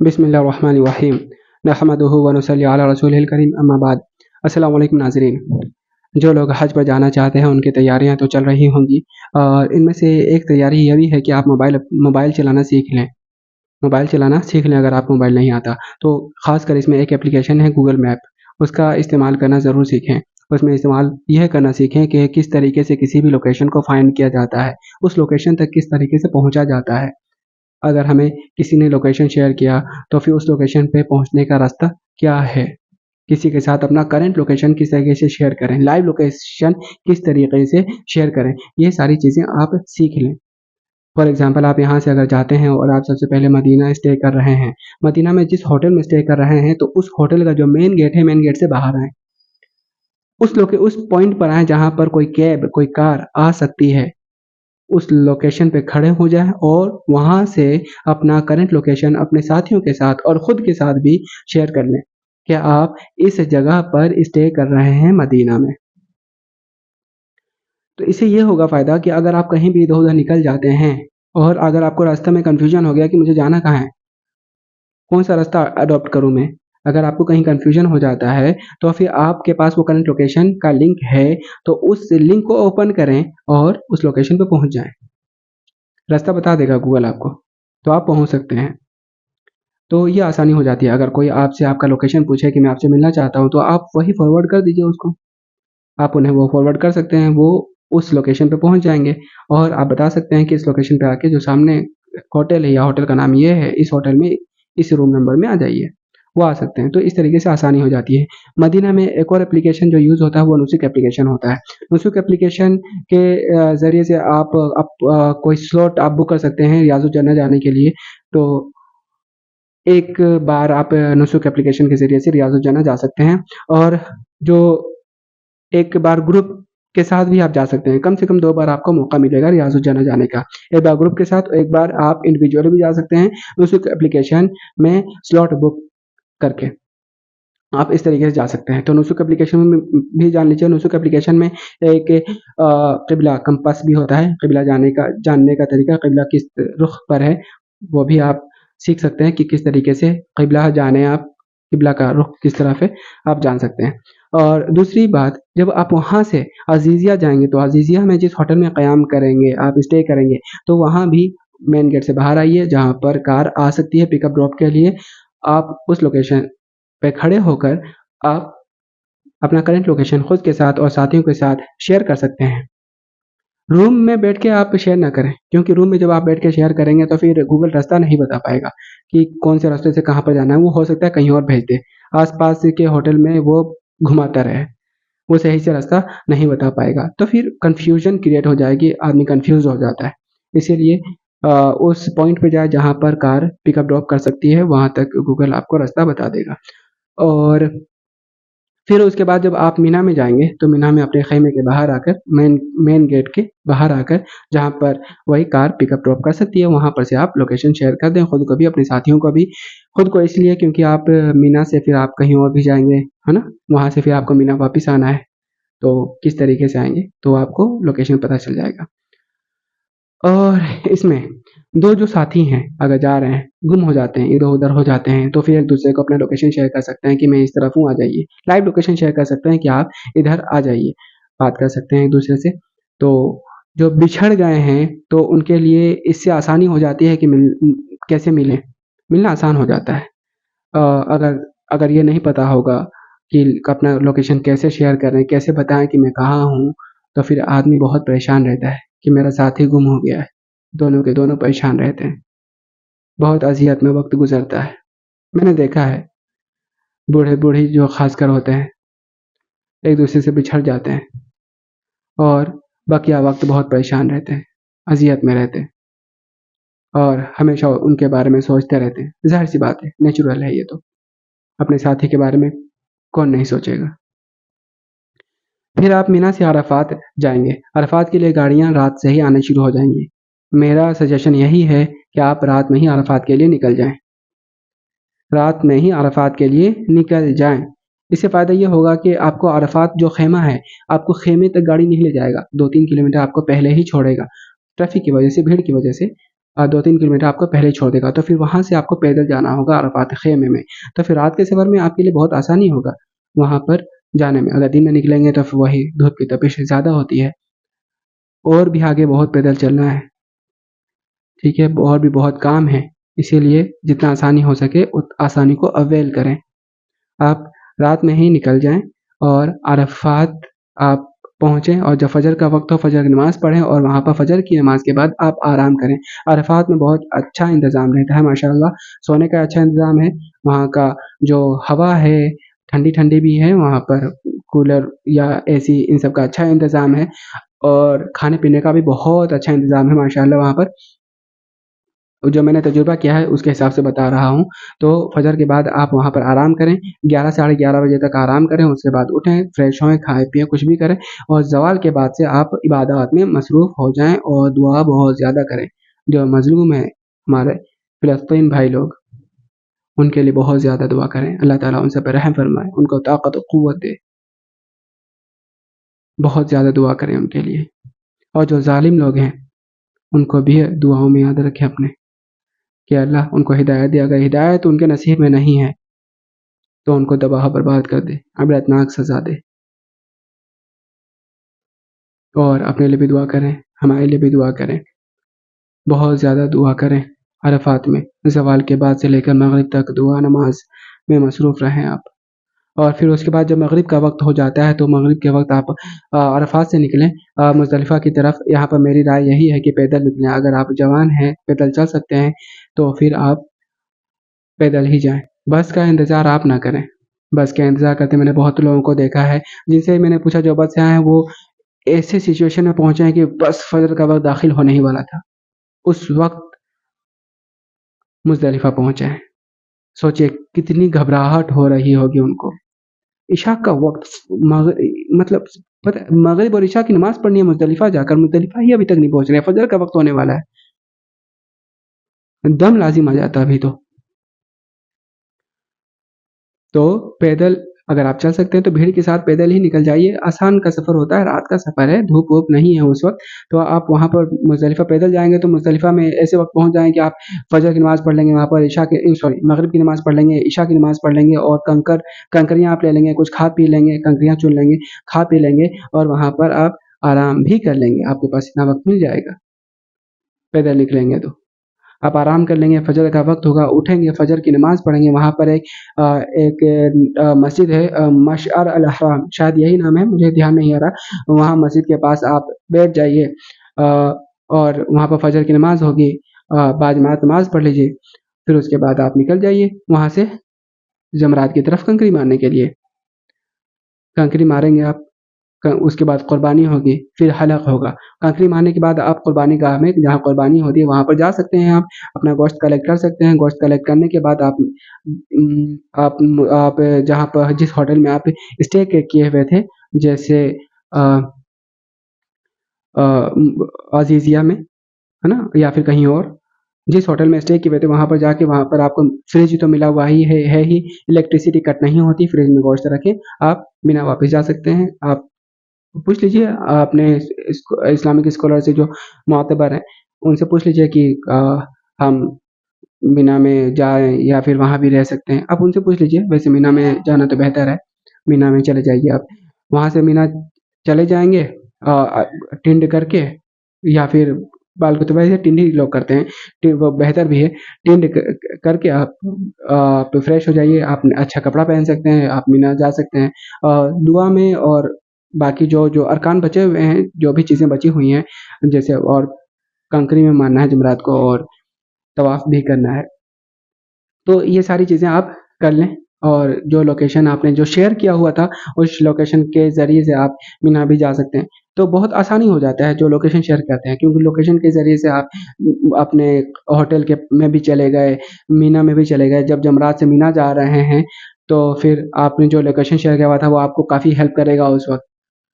बिस्मिल्लाहिर्रहमानिर्रहीम नहमदुहु व नुसल्ली अला रसूलिल करीम अम्मा बाद। अस्सलाम वालेकुम नाज़रीन। जो लोग हज पर जाना चाहते हैं उनकी तैयारियां तो चल रही होंगी और इनमें से एक तैयारी ये भी है कि आप मोबाइल चलाना सीख लें। मोबाइल चलाना सीख लें अगर आपको मोबाइल नहीं आता तो ख़ासकर इसमें एक एप्लीकेशन है गूगल मैप, उसका इस्तेमाल करना ज़रूर सीखें। उसमें इस्तेमाल यह करना सीखें कि किस तरीके से किसी भी लोकेशन को फाइंड किया जाता है, उस लोकेशन तक किस तरीके से पहुँचा जाता है। अगर हमें किसी ने लोकेशन शेयर किया तो फिर उस लोकेशन पे पहुँचने का रास्ता क्या है? किसी के साथ अपना करंट लोकेशन किस तरीके से शेयर करें, लाइव लोकेशन किस तरीके से शेयर करें, ये सारी चीज़ें आप सीख लें। फॉर एग्ज़ाम्पल आप यहाँ से अगर जाते हैं और आप सबसे पहले मदीना स्टे कर रहे हैं, मदीना में जिस होटल में स्टे कर रहे हैं तो उस होटल का जो मेन गेट है, मेन गेट से बाहर आएँ। उस पॉइंट पर आएँ जहाँ पर कोई कैब, कोई कार आ सकती है। उस लोकेशन पे खड़े हो जाएँ और वहाँ से अपना करंट लोकेशन अपने साथियों के साथ और खुद के साथ भी शेयर कर लें कि आप इस जगह पर स्टे कर रहे हैं मदीना में। तो इससे ये होगा फ़ायदा कि अगर आप कहीं भी इधर-उधर निकल जाते हैं और अगर आपको रास्ते में कन्फ्यूज़न हो गया कि मुझे जाना कहाँ है? कौन-सा रास्ता अडॉप्ट करूँ मैं? अगर आपको कहीं कन्फ्यूज़न हो जाता है, तो फिर आपके पास वो करंट लोकेशन का लिंक है, तो उस लिंक को ओपन करें और उस लोकेशन पे पहुँच जाएँ। रास्ता बता देगा गूगल आपको, तो आप पहुँच सकते हैं। तो ये आसानी हो जाती है। अगर कोई आपसे आपका लोकेशन पूछे कि मैं आपसे मिलना चाहता हूँ, तो आप वही फॉरवर्ड कर दीजिए उसको। आप उन्हें वो फॉरवर्ड कर सकते हैं, वो उस लोकेशन पे पहुँच जाएँगे और आप बता सकते हैं कि इस लोकेशन पे आके जो सामने होटल है या होटल का नाम ये है, इस होटल में इस रूम नंबर में आ जाइए। वो आ सकते हैं, तो इस तरीके से आसानी हो जाती है। मदीना में एक और एप्लीकेशन जो यूज़ होता है वो नुसुक एप्लीकेशन होता है। नुसुक एप्लीकेशन के ज़रिए से आप कोई स्लॉट आप बुक कर सकते हैं रियाज़ुल जन्नत जाने के लिए। तो एक बार आप नुसुक एप्लीकेशन के ज़रिए से रियाज़ुल जन्नत जा सकते हैं और जो एक बार ग्रुप के साथ भी आप जा सकते हैं। कम से कम 2 बार आपको मौका मिलेगा रियाज़ुल जन्नत जाने का। एक बार ग्रुप के साथ, एक बार आप इंडिविजुअली भी जा सकते हैं नुसुक एप्लीकेशन में स्लॉट बुक करके। आप इस तरीके से जा सकते हैं। तो नुसुक एप्लीकेशन में भी जान लीजिए, नुसुक एप्लीकेशन में एक क़िबला कंपास भी होता है, क़िबला जानने का तरीका क़िबला किस रुख़ पर है, वो भी आप सीख सकते हैं कि किस तरीके से क़िबला जानें आप, क़िबला का रुख़ किस तरफ है, आप जान सकते हैं। और दूसरी बात, जब आप वहाँ से अज़ीज़िया जाएँगे, तो अज़ीज़िया में जिस होटल में क़याम करेंगे, आप स्टे करेंगे, तो वहाँ भी मेन गेट से बाहर आइए, जहाँ पर कार आ सकती है पिकअप ड्रॉप के लिए। आप उस लोकेशन पे खड़े होकर आप अपना करंट लोकेशन खुद के साथ और साथियों के साथ शेयर कर सकते हैं। रूम में बैठ के आप शेयर ना करें, क्योंकि रूम में जब आप बैठ के शेयर करेंगे तो फिर गूगल रास्ता नहीं बता पाएगा कि कौन से रास्ते से कहाँ पर जाना है, वो हो सकता है कहीं और भेज दे। आस-पास के होटल में वो घुमाता रहे, वो सही से रास्ता नहीं बता पाएगा, तो फिर कन्फ्यूज़न क्रिएट हो जाएगी, आदमी कन्फ्यूज़ हो जाता है। इसीलिए उस पॉइंट पे जाएँ जहाँ पर कार पिकअप ड्रॉप कर सकती है, वहाँ तक गूगल आपको रास्ता बता देगा। और फिर उसके बाद जब आप मीना में जाएँगे, तो मीना में अपने ख़ैमे के बाहर आकर मेन गेट के बाहर आकर जहाँ पर वही कार पिकअप ड्रॉप कर सकती है, वहाँ पर से आप लोकेशन शेयर कर दें, खुद को भी, अपने साथियों को भी। खुद को इसलिए क्योंकि आप मीना से फिर आप कहीं और भी जाएँगे, है ना? वहाँ से फिर आपको मीना वापिस आना है, तो किस तरीके से आएँगे, तो आपको लोकेशन पता चल जाएगा। और इसमें 2 जो साथी हैं, अगर जा रहे हैं, गुम हो जाते हैं, इधर-उधर हो जाते हैं, तो फिर एक-दूसरे को अपना लोकेशन शेयर कर सकते हैं कि मैं इस तरफ हूँ, आ जाइए। लाइव लोकेशन शेयर कर सकते हैं कि आप इधर आ जाइए, बात कर सकते हैं एक-दूसरे से। तो जो बिछड़ गए हैं, तो उनके लिए इससे आसानी हो जाती है कि कैसे मिलें, मिलना आसान हो जाता है। अ, अगर अगर ये नहीं पता होगा कि अपना लोकेशन कैसे शेयर करें, कैसे बताएँ कि मैं कहाँ हूँ, तो फिर आदमी बहुत परेशान रहता है कि मेरा साथी गुम हो गया है। दोनों के दोनों परेशान रहते हैं। बहुत अज़ियत में वक़्त गुज़रता है। मैंने देखा है, बूढ़े-बूढ़ी जो ख़ासकर होते हैं, एक-दूसरे से बिछड़ जाते हैं और बकिया वक़्त बहुत परेशान रहते हैं, अज़ियत में रहते हैं और हमेशा उनके बारे में सोचते रहते हैं। ज़ाहिर-सी बात है, नेचुरल है ये तो। अपने साथी के बारे में कौन नहीं सोचेगा। फिर आप मिना से अराफ़ात जाएँगे। अराफ़ात के लिए गाड़ियाँ रात से ही आना शुरू हो जाएँगी। मेरा सजेशन यही है कि आप रात में ही अराफ़ात के लिए निकल जाएँ। रात में ही अराफ़ात के लिए निकल जाएँ। इससे फ़ायदा ये होगा कि आपको अराफ़ात जो ख़ेमा है, आपको ख़ेमे तक गाड़ी नहीं ले जाएगा। 2-3 किलोमीटर आपको पहले ही छोड़ेगा। ट्रैफ़िक की वजह से, भीड़ की वजह से 2-3 किलोमीटर आपको पहले छोड़ देगा, तो फिर वहाँ से आपको पैदल जाना होगा अरफ़ात ख़ेमे में। तो फिर रात के सफ़र में आपके लिए बहुत आसानी होगा वहाँ पर जाने में। अगर दिन में निकलेंगे तो फिर वही धूप की तपिश ज़्यादा होती है, और भी आगे बहुत पैदल चलना है, ठीक है? और भी बहुत काम है, इसीलिए जितना आसानी हो सके उत आसानी को अवेल करें। आप रात में ही निकल जाएँ और अरफ़ात आप पहुँचे, और जब फ़जर का वक़्त हो फ़जर की नमाज़ पढ़ें, और वहाँ पर फ़जर की नमाज़ के बाद आप आराम करें। अरफ़ात में बहुत अच्छा इंतज़ाम रहता है माशाअल्लाह, सोने का अच्छा इंतज़ाम है, वहाँ का जो हवा है ठंडी-ठंडी भी है, वहाँ पर कूलर या एसी इन सब का अच्छा इंतज़ाम है, और खाने-पीने का भी बहुत अच्छा इंतज़ाम है माशाअल्लाह वहाँ पर। जो मैंने तजुर्बा किया है उसके हिसाब से बता रहा हूँ। तो फ़जर के बाद आप वहाँ पर आराम करें, 11 साढ़े 11 बजे तक आराम करें, उसके बाद उठें, फ्रेश होएँ, खाएँ-पिएँ, कुछ भी करें, और ज़वाल के बाद से आप इबादत में मसरूफ़ हो जाएँ और दुआ बहुत ज़्यादा करें। जो मज़लूम हैं हमारे फ़िलिस्तीन भाई लोग, उनके लिए बहुत ज़्यादा दुआ करें। अल्लाह ताला उन सब पे रहम फरमाए, उनको ताक़त और क़ुव्वत दे। बहुत ज़्यादा दुआ करें उनके लिए। और जो ज़ालिम लोग हैं, उनको भी दुआओं में याद रखें अपने, कि अल्लाह उनको हिदायत दे। अगर हिदायत उनके नसीब में नहीं है, तो उनको तबाह बर्बाद कर दे, इबरतनाक सज़ा दे। और अपने लिए भी दुआ करें, हमारे लिए भी दुआ करें, बहुत ज़्यादा दुआ करें। अरफ़ात में ज़वाल के बाद से लेकर मग़रिब तक दुआ नमाज़ में मसरूफ़ रहें आप। और फिर उसके बाद जब मग़रिब का वक़्त हो जाता है, तो मग़रिब के वक़्त आप अरफ़ात से निकलें मुज़दलिफ़ा की तरफ। यहाँ पर मेरी राय यही है कि पैदल निकलें। अगर आप जवान हैं, पैदल चल सकते हैं, तो फिर आप पैदल ही जाएँ। बस का इंतज़ार आप ना करें। बस का इंतज़ार करते मैंने बहुत लोगों को देखा है, जिनसे मैंने पूछा जो बस से आए हैं, वो ऐसे सिचुएशन में पहुँचे हैं कि बस फ़जर का वक़्त दाख़िल होने ही वाला था। उस वक़्त मुज़दलिफ़ा पहुँचे हैं। सोचिए कितनी घबराहट हो रही होगी उनको। इशा का वक़्त मग मतलब पता है, मग़रिब और इशा की नमाज़ पढ़नी है मुज़दलिफ़ा जाकर, मुज़दलिफ़ा ही अभी तक नहीं पहुँच रहे हैं, फ़जर का वक़्त होने वाला है। दम लाज़िम आ जाता अभी तो। तो पैदल अगर आप चल सकते हैं तो भीड़ के साथ पैदल ही निकल जाइए, आसान का सफ़र होता है, रात का सफ़र है, धूप-वूप नहीं है उस वक़्त, तो आप वहाँ पर मुज़दलिफ़ा पैदल जाएँगे तो मुज़दलिफ़ा में ऐसे वक़्त पहुँच जाएँ कि आप फ़जर की नमाज़ पढ़ लेंगे, वहाँ पर मग़रिब की नमाज़ पढ़ लेंगे, इशा की नमाज़ पढ़ लेंगे, और कंकरियाँ आप ले लेंगे, कुछ खा पी लेंगे, कंकरियाँ चुन लेंगे, खा पी लेंगे, और वहाँ पर आप आराम भी कर लेंगे, आपके पास इतना वक़्त मिल जाएगा, पैदल निकलेंगे तो। आप आराम कर लेंगे, फ़जर का वक़्त होगा, उठेंगे, फ़जर की नमाज़ पढ़ेंगे, वहाँ पर मस्जिद है, मशअर अल हराम, शायद यही नाम है, मुझे ध्यान नहीं आ रहा। वहाँ मस्जिद के पास आप बैठ जाइए, और वहाँ पर फ़जर की नमाज़ होगी, बाजमात नमाज़ पढ़ लीजिए, फिर उसके बाद आप निकल जाइए वहाँ से जमरात की तरफ कंकरी मारने के लिए। कंकरी मारेंगे आप, उसके बाद कुर्बानी होगी, फिर हलक़ होगा। कांकरी मारने के बाद आप कुर्बानी गाह में जहाँ कुर्बानी होती है वहाँ पर जा सकते हैं आप, अपना गोश्त कलेक्ट कर सकते हैं। गोश्त कलेक्ट करने के बाद आप जहाँ पर जिस होटल में आप स्टे किए हुए थे, जैसे अ अज़ीज़िया में, है ना? या फिर कहीं और, जिस होटल में स्टे किए हुए थे वहाँ पर जाके वहाँ पर आपको फ्रिज तो मिला हुआ ही है ही, इलेक्ट्रिसिटी कट नहीं होती, फ्रिज में गोश्त रखें, आप बिना वापस जा सकते हैं। आप पूछ लीजिए अपने इस्लामिक स्कॉलर से जो मोअतबर हैं, उनसे पूछ लीजिए कि हम मीना में जाएँ या फिर वहाँ भी रह सकते हैं। आप उनसे पूछ लीजिए, वैसे मीना में जाना तो बेहतर है, मीना में चले जाइए आप। वहाँ से मीना चले जाएँगे टिंड करके, या फिर बाल को तो वैसे टिंड ही लोग करते हैं, वो बेहतर भी है। टिंड करके आप फ्रेश हो जाइए, आप अच्छा कपड़ा पहन सकते हैं, आप मीना जा सकते हैं। दुआ में और बाकी जो अरकान बचे हुए हैं, जो भी चीज़ें बची हुई हैं, जैसे और कंकरी में मारना है जुमरात को, और तवाफ़ भी करना है। तो ये सारी चीज़ें आप कर लें, और जो लोकेशन आपने जो शेयर किया हुआ था, उस लोकेशन के ज़रिए से आप मीना भी जा सकते हैं। तो बहुत आसानी हो जाता है जो लोकेशन शेयर करते हैं, क्योंकि लोकेशन के ज़रिए से आप अपने होटल के में भी चले गए, मीना में भी चले गए। जब जमरात से मीना जा रहे हैं, तो फिर आपने जो लोकेशन शेयर किया हुआ था, वो आपको काफ़ी हेल्प करेगा उस वक़्त,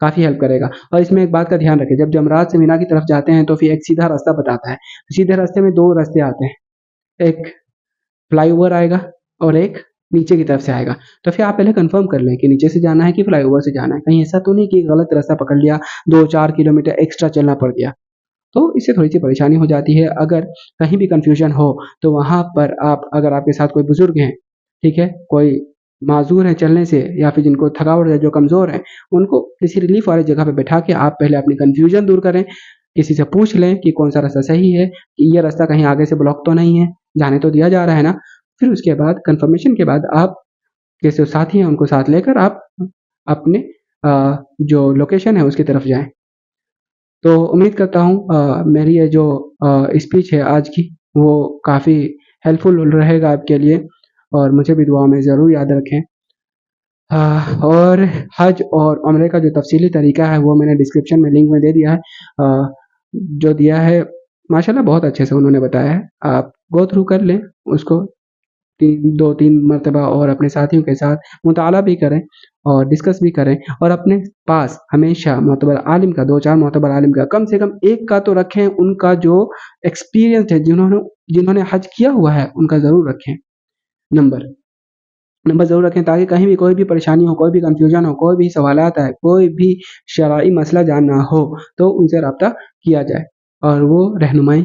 काफ़ी हेल्प करेगा। और इसमें एक बात का ध्यान रखें, जब जमरात से मीना की तरफ जाते हैं, तो फिर एक सीधा रास्ता बताता है। सीधे रास्ते में 2 रास्ते आते हैं, एक फ्लाईओवर आएगा और एक नीचे की तरफ से आएगा। तो फिर आप पहले कन्फर्म कर लें कि नीचे से जाना है कि फ्लाईओवर से जाना है। कहीं ऐसा तो नहीं कि गलत रास्ता पकड़ लिया, 2-4 किलोमीटर एक्स्ट्रा चलना पड़ गया। तो इससे थोड़ी सी परेशानी हो जाती है। अगर कहीं भी कन्फ्यूजन हो तो वहाँ पर आप, अगर आपके साथ कोई बुजुर्ग हैं, ठीक है, कोई माजूर है चलने से या फिर जिनको थकावट है, जो कमज़ोर हैं, उनको किसी रिलीफ वाली जगह पे बैठा के आप पहले अपनी कन्फ्यूजन दूर करें। किसी से पूछ लें कि कौन सा रास्ता सही है, कि ये रास्ता कहीं आगे से ब्लॉक तो नहीं है, जाने तो दिया जा रहा है ना। फिर उसके बाद कन्फर्मेशन के बाद आप जैसे साथी हैं उनको साथ लेकर आप अपने जो लोकेशन है उसकी तरफ जाएं। तो उम्मीद करता हूँ मेरी ये जो स्पीच है आज की, वो काफ़ी हेल्पफुल रहेगा आपके लिए, और मुझे भी दुआ में ज़रूर याद रखें। और हज और उम्रे का जो तफसीली तरीका है वो मैंने डिस्क्रिप्शन में लिंक में दे दिया है। जो दिया है माशाल्लाह बहुत अच्छे से उन्होंने बताया है, आप गो थ्रू कर लें उसको 2-3 मर्तबा, और अपने साथियों के साथ मुताला भी करें और डिस्कस भी करें, और अपने पास हमेशा मोतबर आलिम का, 2-4 मोतबर आलिम का कम से कम एक का तो रखें, उनका जो एक्सपीरियंस है, जिन्होंने जिन्होंने हज किया हुआ है उनका ज़रूर रखें नंबर। नंबर ज़रूर रखें ताकि कहीं भी कोई भी परेशानी हो, कोई भी कन्फ्यूजन हो, कोई भी सवालात आए, कोई भी शरई मसला जानना हो तो उनसे रब्ता किया जाए और वो रहनुमाई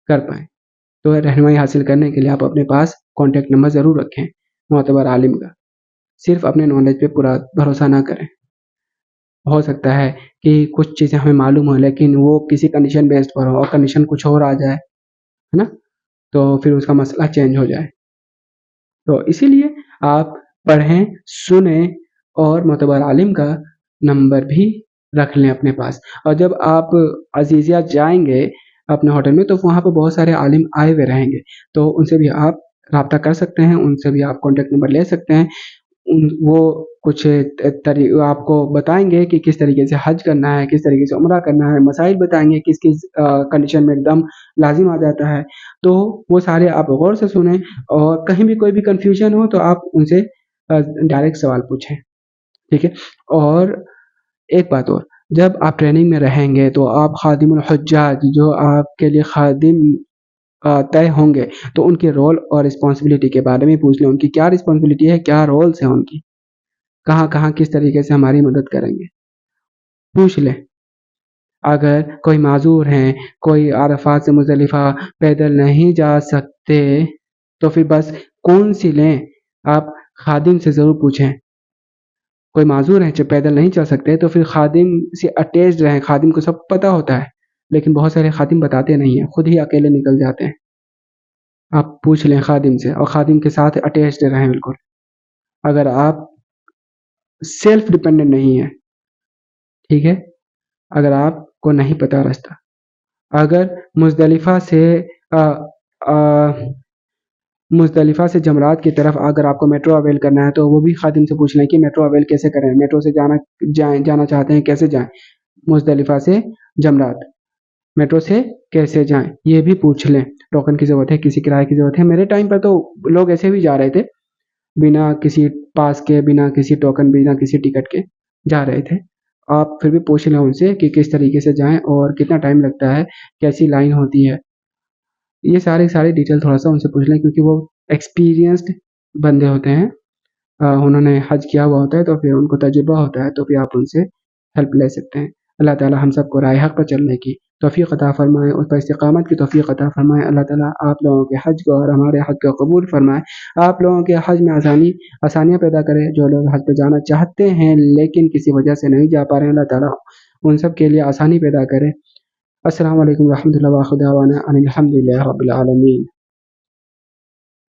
कर पाएँ। तो रहनुमाई हासिल करने के लिए आप अपने पास कॉन्टैक्ट नंबर ज़रूर रखें मोतबर आलिम का। सिर्फ़ अपने नॉलेज पे पूरा भरोसा ना करें। हो सकता है कि कुछ चीज़ें हमें मालूम हो लेकिन वो किसी कंडीशन बेस्ड पर हो और कंडीशन कुछ और आ जाए, है ना? तो फिर उसका मसला चेंज हो जाए। तो इसीलिए आप पढ़ें, सुनें और मोतबर आलिम का नंबर भी रख लें अपने पास। और जब आप अज़ीज़िया जाएँगे अपने होटल में तो वहाँ पे बहुत सारे आलिम आए हुए रहेंगे, तो उनसे भी आप राब्ता कर सकते हैं, उनसे भी आप कॉन्टैक्ट नंबर ले सकते हैं। वो कुछ आपको बताएँगे कि किस तरीके से हज करना है, किस तरीके से उम्रा करना है, मसाइल बताएँगे किस-किस कंडीशन में दम लाज़िम आ जाता है। तो वो सारे आप गौर से सुनें, और कहीं भी कोई भी कन्फ्यूज़न हो तो आप उनसे डायरेक्ट सवाल पूछें, ठीक है? और एक बात और, जब आप ट्रेनिंग में रहेंगे तो आप खादिमुल हुज्जाज, जो आपके लिए खादिम तय होंगे, तो उनके रोल और रिस्पॉन्सिबिलिटी के बारे में पूछ लें। उनकी क्या रिस्पॉन्सिबिलिटी है, क्या रोल्स हैं उनकी? कहाँ-कहाँ किस तरीके से हमारी मदद करेंगे? पूछ लें। अगर कोई माज़ूर हैं, कोई अराफ़ात से मुज़दलिफ़ा पैदल नहीं जा सकते, तो फिर बस कौन-सी लें? आप ख़ादिम से ज़रूर पूछें। कोई माज़ूर हैं जो पैदल नहीं चल सकते, तो फिर ख़ादिम से अटैच्ड रहें, ख़ादिम को सब पता होता है, लेकिन बहुत सारे ख़ादिम बताते नहीं हैं, खुद ही अकेले निकल जाते हैं। आप पूछ लें ख़ादिम से और ख़ादिम के साथ अटैच्ड रहें बिल्कुल। अगर आप सेल्फ डिपेंडेंट नहीं हैं, ठीक है? अगर आपको नहीं पता रास्ता, अगर मुज़दलिफ़ा से अ अ, मुज़दलिफ़ा से जमरात की तरफ अगर आपको मेट्रो अवेल करना है, तो वो भी ख़ादिम से पूछ लें कि मेट्रो अवेल कैसे करें? मेट्रो से जाना चाहते हैं, कैसे जाएँ? मुज़दलिफ़ा से जमरात, मेट्रो से कैसे जाएँ? ये भी पूछ लें। टोकन की ज़रूरत है, किसी किराए की ज़रूरत है। मेरे टाइम पे तो लोग ऐसे भी जा रहे थे, बिना किसी पास के, बिना किसी टोकन, बिना किसी टिकट के जा रहे थे। आप फिर भी पूछ लें उनसे कि किस तरीके से जाएँ और कितना टाइम लगता है, कैसी लाइन होती है। ये सारी डिटेल थोड़ा-सा उनसे पूछ लें क्योंकि वो एक्सपीरियंस्ड बंदे होते हैं। उन्होंने हज किया हुआ होता है तो फिर उनको तजुर्बा होता है, तो फिर आप उनसे हेल्प ले सकते हैं। अल्लाह ताला हम सबको राह हक़ पर चलने की तौफ़ीक़ अता फ़रमाए, उस पर इस्तिक़ामत की तौफ़ीक़ अता फ़रमाए। अल्लाह ताला आप लोगों के हज को और हमारे हज को कबूल फ़रमाए। आप लोगों के हज में आसानियाँ पैदा करे। जो लोग हज पे जाना चाहते हैं लेकिन किसी वजह से नहीं जा पा रहे हैं, अल्लाह ताला उन सब के लिए आसानी पैदा करे। अस्सलामु अलैकुम व रहमतुल्लाहि व आखिर दअवाना अनिल हम्दुलिल्लाहि रब्बिल आलमीन।